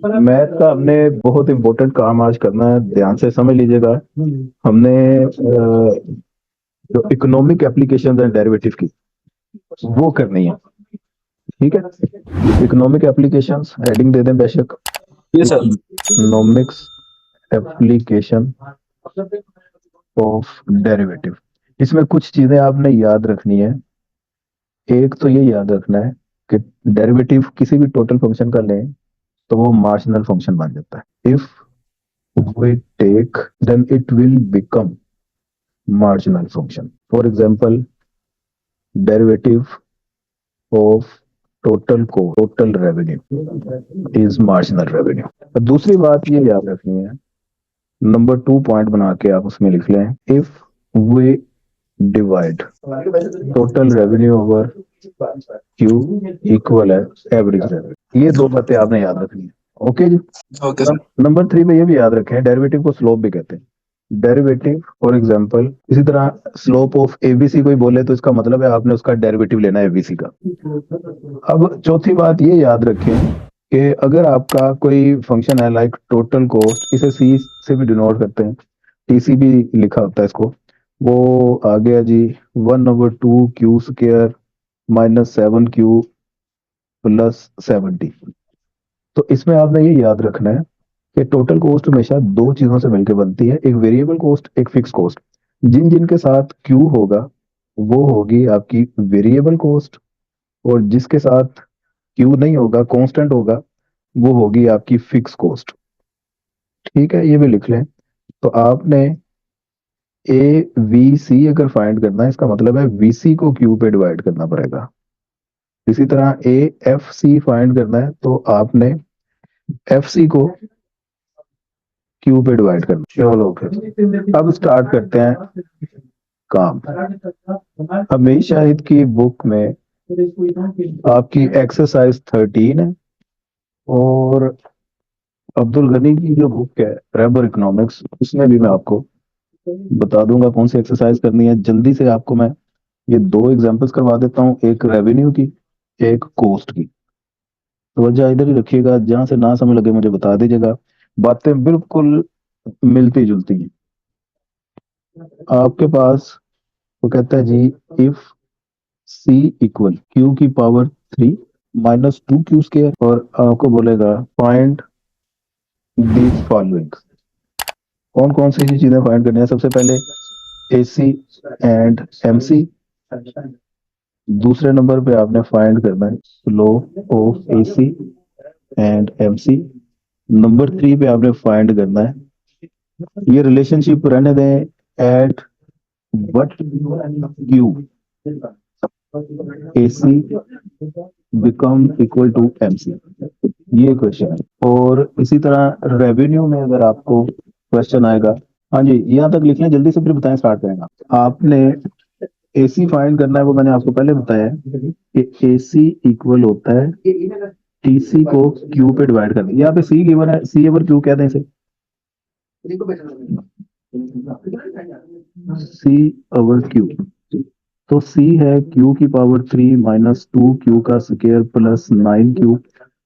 Math का हमने बहुत इंपॉर्टेंट काम आज करना है, ध्यान से समझ लीजिएगा। हमने जो इकोनॉमिक एप्लीकेशन है डेरिवेटिव की वो करनी है। ठीक है, इकोनॉमिक एप्लीकेशंस हेडिंग दे दें बेशक। ये sir. Economics application of derivative. इसमें कुछ चीजें आपने याद रखनी है। एक तो ये याद रखना है कि डेरिवेटिव किसी भी टोटल फंक्शन का लें तो वो मार्जिनल फंक्शन बन जाता है। If we take then it will become marginal function. For example, derivative of total revenue is marginal revenue. दूसरी बात ये याद रखनी है, नंबर 2 पॉइंट बना के आप उसमें लिख लें, if we divide total revenue over q equal है एवरेज रेवेन्यू। ये दो बातें आपने याद रखनी है। ओके जी। Okay sir. नंबर 3 पे ये भी याद रखें, डेरिवेटिव को स्लोप भी कहते हैं। डेरिवेटिव फॉर एग्जांपल इसी तरह स्लोप ऑफ एबीसी कोई बोले तो इसका मतलब है आपने उसका डेरिवेटिव लेना है एबीसी का। अब चौथी बात ये याद रखें कि अगर आपका कोई फंक्शन है लाइक टोटल कॉस्ट, इसे सी से भी डिनोट करते हैं, टीसी भी लिखा होता है इसको। वो आ गया जी 1/2 Q square minus 7 Q plus 70। तो इसमें आपने ये याद रखना है कि टोटल कॉस्ट हमेशा दो चीजों से मिलकर बनती है, एक वेरिएबल कॉस्ट, एक फिक्स कॉस्ट। जिन जिन के साथ क्यू होगा वो होगी आपकी वेरिएबल कॉस्ट, और जिसके साथ क्यू नहीं होगा, कांस्टेंट होगा, वो होगी आपकी फिक्स कॉस्ट। ठीक है, ये भी लिख लें। तो आपने ए वी सी अगर फाइंड करना है, इसका मतलब है वीसी को क्यू पे डिवाइड करना पड़ेगा। इसी तरह ए एफ सी फाइंड करना है तो आपने एफ सी को क्यू पे डिवाइड करना। चलो फिर अब स्टार्ट करते हैं काम। हमेश शाहिद की बुक में आपकी एक्सरसाइज 13 है, और अब्दुल गनी की जो बुक है रेबर इकोनॉमिक्स, उसमें भी मैं आपको बता दूंगा कौन सी एक्सरसाइज करनी है। जल्दी से आपको मैं ये दो एग्जांपल्स करवा देता हूँ, एक रेवेन्यू की, एक कॉस्ट की। तो वजह इधर ही रखिएगा, जहां से ना समझ लगे मुझे बता दीजिएगा। बातें बिल्कुल मिलती जुलती हैं। आपके पास वो कहता है जी, इफ सी इक्वल क्यू की पावर 3 माइनस 2 क्यू स्क्वायर, और आपको बोलेगा फाइंड दी फॉलोइंग। कौन कौन सी चीजें फाइंड करनी है? सबसे पहले ए सी एंड एम सी। दूसरे नंबर पे आपने फाइंड करना है slope of A C and M C. Number 3 पे आपने फाइंड करना है, ये रिलेशनशिप रहने दें, at what Q A C become equal to M C. ये क्वेश्चन है। और इसी तरह रेवेन्यू में अगर आपको क्वेश्चन आएगा, हाँ जी यहाँ तक लिख लें जल्दी से, फिर बताएं स्टार्ट करेंगे। आपने एसी फाइंड करना है, वो मैंने आपको पहले बताया है कि एसी इक्वल होता है टीसी को क्यू पे डिवाइड करना। यहाँ पे सी गिवन है, सी ओवर क्यू कहते हैं इसे, सी ओवर क्यू। तो सी है क्यू की पावर 3 माइनस 2 क्यू का square plus 9 Q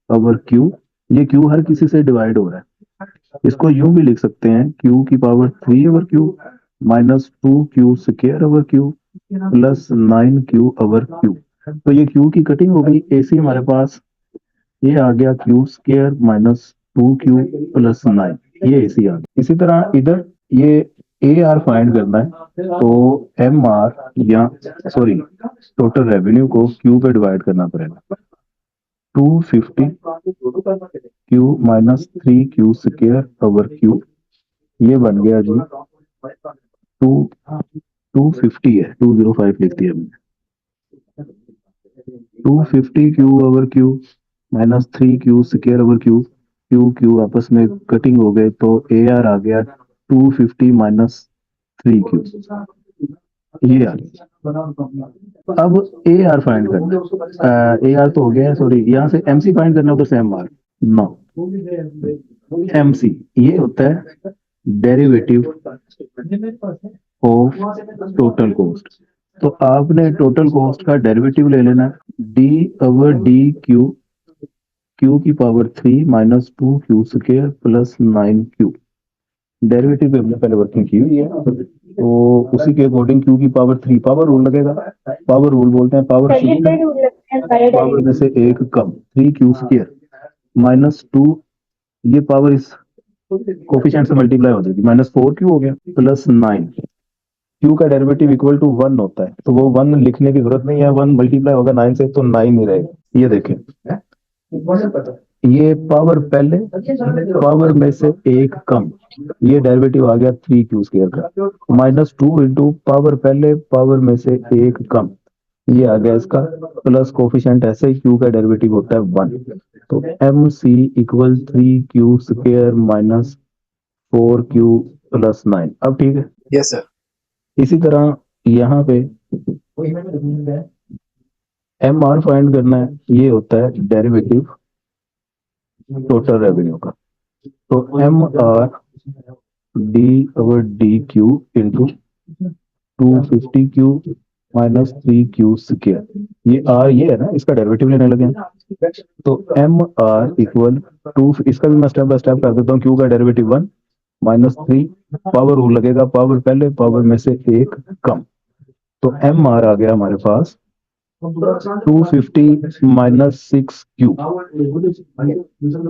over Q. ये क्यू हर किसी से डिवाइड हो रहा है, इसको यूं भी लिख सकते हैं क्यू की power 3 over Q minus 2 Q square over Q plus 9 Q over Q. तो ये क्यू की कटिंग हो गई, एसी हमारे पास ये आ गया Q square minus 2 Q plus 9, ये एसी आ गया। इसी तरह इधर ये ए आर फाइंड करना है, तो एम आर या सॉरी टोटल रेवेन्यू को क्यू पे डिवाइड करना पड़ेगा। 250 Q minus 3 Q square over Q, ये बन गया जी टू 250 है, 205 लिख दिया मैंने। 250 Q over Q minus 3 Q square over Q, Q Q आपस में कटिंग हो गए, तो ए आर आ गया 250 माइनस 3 क्यू, ये आ गया। अब ए आर फाइंड करना, ए आर तो हो गया, सॉरी यहाँ से एम सी फाइंड करना है, उधर से M R. No, M C ये होता है डेरिवेटिव ऑफ टोटल कॉस्ट। तो आपने टोटल कॉस्ट का डेरिवेटिव ले लेना, d over D q, q की power 3 minus 2q square plus 9q। Derivative पे हमने पहले वर्किंग की हुई है, तो उसी के अकॉर्डिंग क्यू की पावर 3 पावर रूल लगेगा। पावर रूल बोलते हैं पावर पावर में से एक कम 3q स्क्वायर माइनस 2, ये पावर इस कोफिशिएंट से मल्टीप्लाई हो जाएगी, माइनस 4q हो गया प्लस 9। क्यू का डेरिवेटिव इक्वल टू 1 होता है, तो वो 1 लिखने की जरूरत नहीं है, 1 मल्टीप्लाई होगा 9 से तो 9 ही रहेगा। ये देखें, ये पावर पहले पावर में से एक कम, ये डेरिवेटिव आ गया 3q स्क्वायर का, माइनस 2 इंटू पावर पहले पावर में से एक कम, ये आ गया इसका प्लस कोफिशिएंट, ऐसे ही क्यू का डेरिवेटिव होता है 1। तो M C equal 3q square minus 4q plus 9। अब ठीक है। Yes sir. इसी तरह यहाँ पे एम आर फाइंड करना है, ये होता है डेरिवेटिव टोटल रेवेन्यू का। तो M R D over D Q into 250q minus 3q square, ये आर ये है ना, इसका डेरिवेटिव लेने लगे हैं। तो एम आर इक्वल टू, इसका भी मैं स्टेप बाय स्टेप कर देता हूँ। क्यू का डेरिवेटिव 1 माइनस 3, पावर रूल लगेगा, पावर पहले पावर में से एक कम, तो एम आर आ गया हमारे पास 250 माइनस 6q।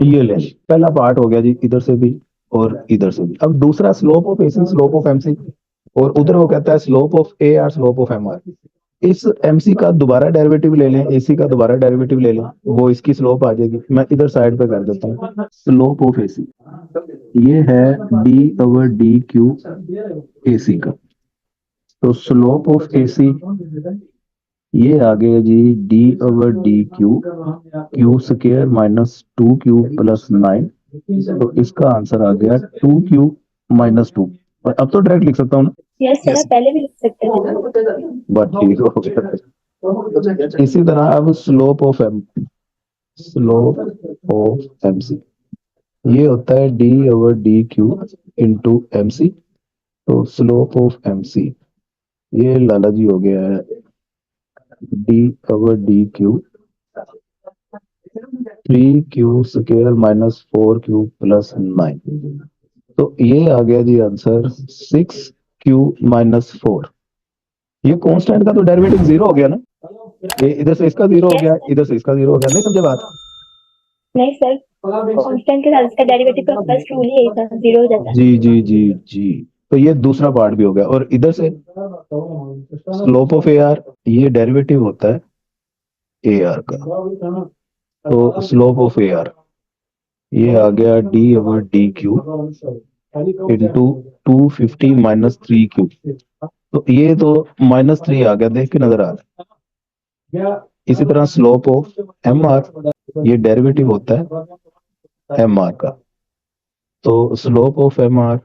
ये ले, पहला पार्ट हो गया जी, इधर से भी और इधर से भी। अब दूसरा slope of AC slope of MC, और उधर वो कहता है slope of A R slope of M R. इस एमसी का दोबारा डेरिवेटिव ले लें, एसी का दोबारा डेरिवेटिव ले लें, वो इसकी स्लोप आ जाएगी। मैं इधर साइड पे कर देता हूँ। स्लोप ऑफ एसी ये है D over D Q AC का, तो स्लोप ऑफ एसी ये आ गया G D over D q Q square minus 2q plus 9। तो इसका आंसर आ गया 2q माइनस 2। और अब तो डायरेक्ट लिख सकता हूँ ना? यस सर, पहले भी लिख सकते थे। बट ठीक हो गया। इसी तरह अब स्लोप ऑफ एम सी ये होता है D over D Q into M C. तो स्लोप ऑफ एम सी ये लाला जी हो गया है D over D Q 3q square minus 4q plus 9। तो ये आ गया जी आंसर 6q माइनस 4। ये कांस्टेंट का तो डेरिवेटिव 0 हो गया ना, ये इधर से इसका 0 हो गया, इधर से इसका 0 हो गया, नहीं समझे बात? नहीं सर, कांस्टेंट के साथ इसका डेरिवेटिव का फर्स्ट रूल ही यही था, 0 हो जाता है। जी जी जी जी। तो ये दूसरा पार्ट भी हो गया। और इधर से स्लोप ऑफ ए आर, ये डेरिवेटिव होता है ए आर का। तो स्लोप ऑफ ए आर ये आ गया D over D Q into 250 minus 3q। तो ये तो माइनस 3 आ गया, देख के नजर आ रहा है। इसी तरह स्लोप ऑफ एम आर, ये डेरिवेटिव होता है एम आर का। तो स्लोप ऑफ एम आर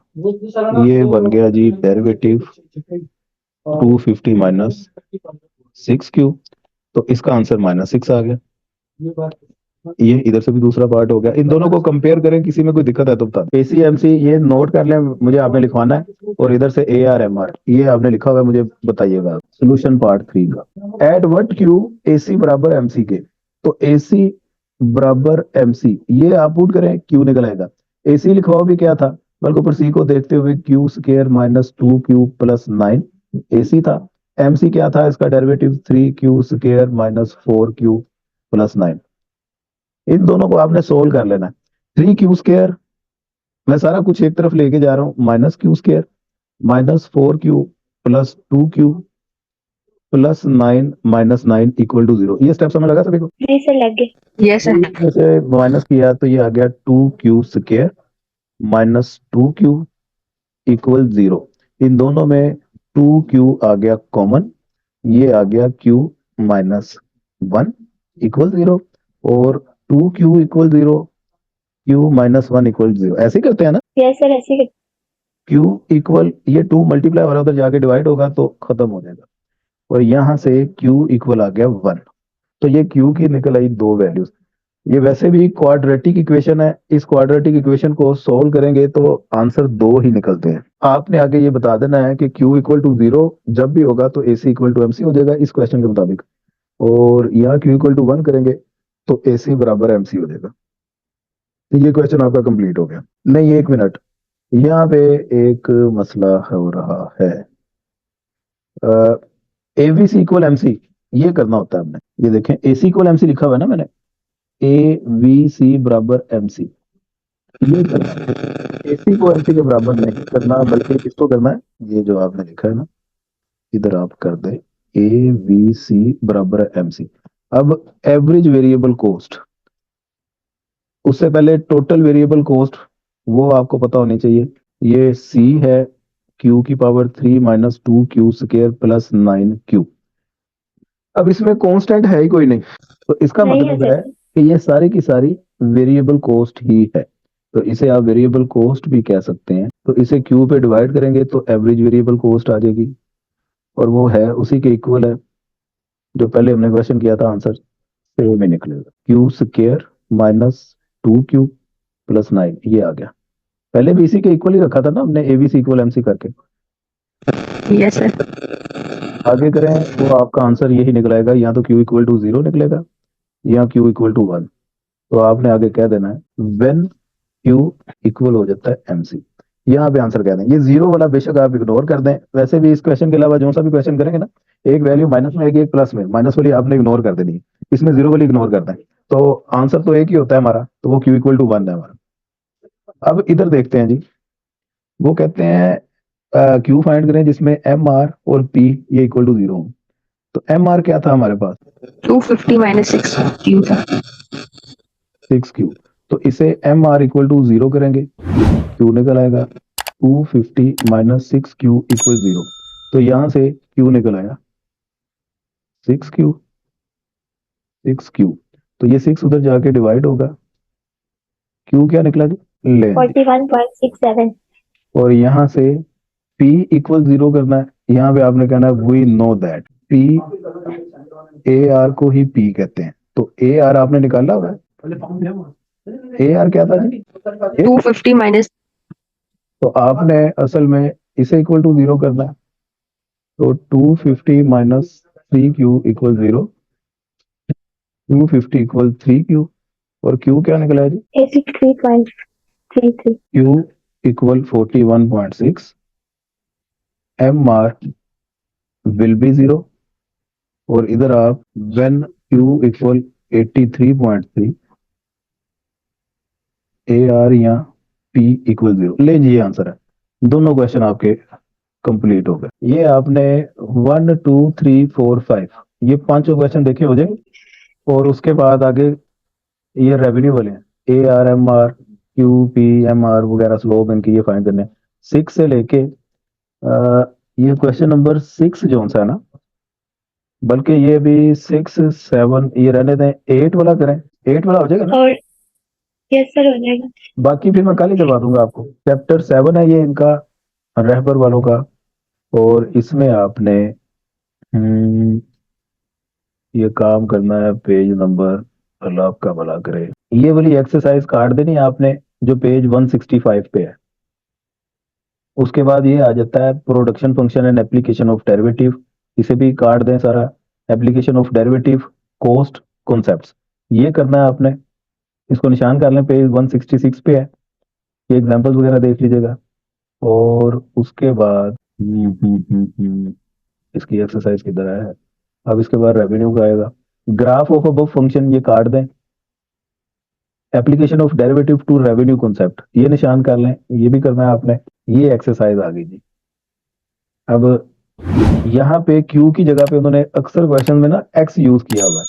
ये बन गया जी डेरिवेटिव 250 माइनस 6q। तो इसका आंसर माइनस 6 आ गया। ये इधर से भी दूसरा पार्ट हो गया। इन दोनों को कंपेयर करें, किसी में कोई दिक्कत है तो बता। एसीएमसी ये नोट कर लें, मुझे आपने लिखवाना है। और इधर से ए आर एम आर ये आपने लिखा हुआ है, मुझे बताइएगा। सोल्यूशन पार्ट 3 का, एट व्हाट क्यू एसी बराबर एमसी के। तो एसी बराबर एमसी, ये आप पुट करें, क्यू निकल आएगा। एसी लिखवाओ भी क्या था, बल्कि ऊपर सी को देखते हुए Q square minus 2q plus 9 AC था। एमसी क्या था, इसका derivative 3q square minus 4q plus 9। इन दोनों को आपने सोल्व कर लेना है। 3q स्क्वायर मैं सारा कुछ एक तरफ लेके जा रहा हूँ, minus Q square minus 4q plus 2q plus 9 minus 9 equal to 0। ये स्टेप समझ लगा सभी को? जी सर, लग गए। Yes sir. जैसे माइनस किया तो ये आ गया 2q square minus 2q equal 0। इन दोनों में 2q आ गया कॉमन, ये आ गया q माइनस 1 इक्वल 0। और 2q equal 0, q minus 1 equal 0। ऐसे ही करते हैं ना? यस सर, ऐसे ही। q इक्वल, ये 2 मल्टीप्लाई हो रहा है, उधर जाके डिवाइड होगा तो खत्म हो जाएगा। और यहां से q इक्वल आ गया 1। तो ये q की निकल आई 2 वैल्यूज। ये वैसे भी क्वाड्रेटिक इक्वेशन है, इस क्वाड्रेटिक इक्वेशन को सोल्व करेंगे तो आंसर 2 ही निकलते हैं। आपने आगे ये बता देना है कि q इक्वल टू 0 जब भी होगा तो ac इक्वल टू mc हो जाएगा इस क्वेश्चन के मुताबिक। और यहाँ q इक्वल टू 1 करेंगे तो AC बराबर MC हो जाएगा। तो ये क्वेश्चन आपका कंप्लीट हो गया। नहीं, एक मिनट, यहाँ पे एक मसला हो रहा है। ABC इक्वल MC, ये करना होता है हमने। ये देखें, AC इक्वल MC लिखा हुआ है ना मैंने, AVC बराबर MC, ये करना है। AC को MC के बराबर नहीं करना, बल्कि किसको करना है, ये जो आपने लिखा है ना, इधर आप कर दे AVC बराबर है MC। अब एवरेज वेरिएबल कोस्ट, उससे पहले टोटल वेरिएबल कोस्ट, वो आपको पता होनी चाहिए। ये C है Q की power 3 minus 2Q square plus 9Q। अब इसमें कांस्टेंट है ही कोई नहीं, तो इसका नहीं है मतलब है सर। कि ये सारी की सारी वेरिएबल कॉस्ट ही है। तो इसे आप वेरिएबल कॉस्ट भी कह सकते हैं। तो इसे क्यू पे डिवाइड करेंगे तो एवरेज वेरिएबल कॉस्ट आ जाएगी, और वो है उसी के इक्वल है जो पहले हमने क्वेश्चन किया था, आंसर सेम ही निकलेगा। Q square minus 2Q plus 9, ये आ गया। पहले भी इसी के इक्वल ही रखा था ना हमने, ABC इक्वल MC करके। Yes sir. आगे करें वो आपका आंसर यही निकलेगा, या तो Q इक्वल टू 0 निकलेगा या Q इक्वल टू 1। तो आपने आगे कह देना है व्हेन Q इक्वल हो जाता है MC, यहाँ पे आंसर कह दें। ये 0 वाला बेशक आप इग्नोर कर दें, वैसे भी इस क्वेश्चन के अलावा जो सा भी क्वेश्चन करेंगे ना, एक वैल्यू माइनस में आएगी, एक प्लस में, माइनस वाली आपने इग्नोर कर देनी है, इसमें 0 वाली इग्नोर कर दें। तो आंसर तो एक ही होता है हमारा, तो वो Q इक्वल टू 1 है हमारा। अब इधर देखते हैं जी, वो कहते हैं Q फाइंड करें जिसमें MR और P ये इक्वल टू 0 हो। तो MR क्या था हमारे पास, 250 माइनस 6 क्यू था। 6Q। तो इसे MR इक्वल टू 0 करेंगे, Q निकल आएगा 250 माइनस 6Q इक्वल 0। तो यहां से Q निकल आया 6Q, 6Q। तो ये 6 उधर जाके डिवाइड होगा, Q क्या निकला जी, ले 41.67। और यहां से P इक्वल 0 करना है। यहाँ पे आपने कहना है we know that P AR को ही P कहते हैं। तो AR आपने निकाला हुआ है, AR क्या था जी, ये? 250 माइनस तो आपने असल में इसे इक्वल टू 0 करना है। तो 250 minus 3Q equal 0, 250 equal 3Q, और Q क्या निकला है जी, 83.33। Q equal 41.6, MR will be 0, और इधर आप व्हेन Q इक्वल 83.3, AR या P इक्वल 0। ले जी, ये आंसर है। दोनों क्वेश्चन आपके कंप्लीट हो गए। ये आपने 1 2 3 4 5 ये पांचों क्वेश्चन देखे हो जाएंगे, और उसके बाद आगे ये रेवेन्यू वाले हैं, AR MR QPMR वगैरह स्लोप इनकी ये फाइंड करने हैं। 6 से लेके ये क्वेश्चन नंबर 6 जो सा है ना, बल्कि ये भी 6 7 ये रहने दें, 8 वाला करें, 8 वाला हो जाएगा ना। और यस सर, हो जाएगा। बाकी फिर मैं कल ही करवा दूंगा आपको। चैप्टर 7 है ये इनका, रहबर वालों का, और इसमें आपने ये काम करना है पेज नंबर, अल्लाह आपका भला करे, ये वाली एक्सरसाइज काट देनी है आपने जो पेज 165 पे है। उसके बाद ये आ जाता है production function and application of derivative, इसे भी काट दें सारा। Application of derivative, cost, concepts, ये करना है आपने। इसको निशान कर लें, पेज 166 पे है, ये एग्जांपल्स वगैरह देख लीजिएगा। और उसके बाद इसकी एक्सरसाइज किधर है, अब इसके बाद रेवेन्यू का आएगा। ग्राफ ऑफ अबव फंक्शन ये काट दें, application of derivative two revenue concept ये निशान कर लें, ये भी करना है आपने। ये एक्सरसाइज आ गई जी। अब यहाँ पे Q की जगह पे उन्होंने अक्सर क्वेश्चन में ना X यूज किया हुआ है,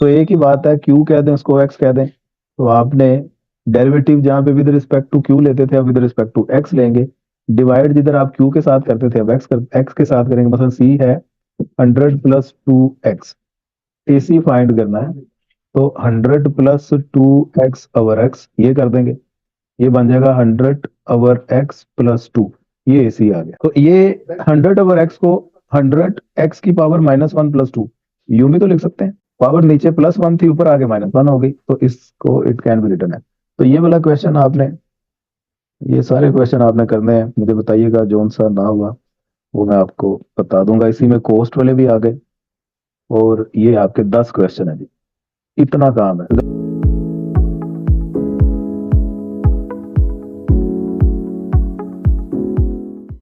तो एक ही बात है, Q कह दें उसको X कह दें। तो आपने डेरिवेटिव जहाँ पे विद रिस्पेक्ट टू Q लेते थे, अब विद रिस्पेक्ट टू X लेंगे। डिवाइड जिधर आप Q के साथ करते थे, अब X के साथ करेंगे। मतलब C है 100 प्लस 2X, AC फाइंड करना है, तो 100 प्लस 2X अवर X ये कर देंगे, ये बन जाएगा 100 अवर X प्लस 2, ये AC आ गया। तो ये 100 अवर X को 100X की पावर -1 प्लस 2 यूं भी तो लिख सकते हैं, पावर नीचे +1 थी, ऊपर आगे -1 हो गई, तो इसको इट कैन बी रिटन है। तो ये वाला क्वेश्चन आपने, ये सारे क्वेश्चन आपने करने हैं। मुझे बताइएगा जोन सा ना हुआ वो मैं आपको बता दूंगा। इसी में कोस्ट वाले भी आ गए, और ये आपके 10 क्वेश्चन है जी, इतना काम है।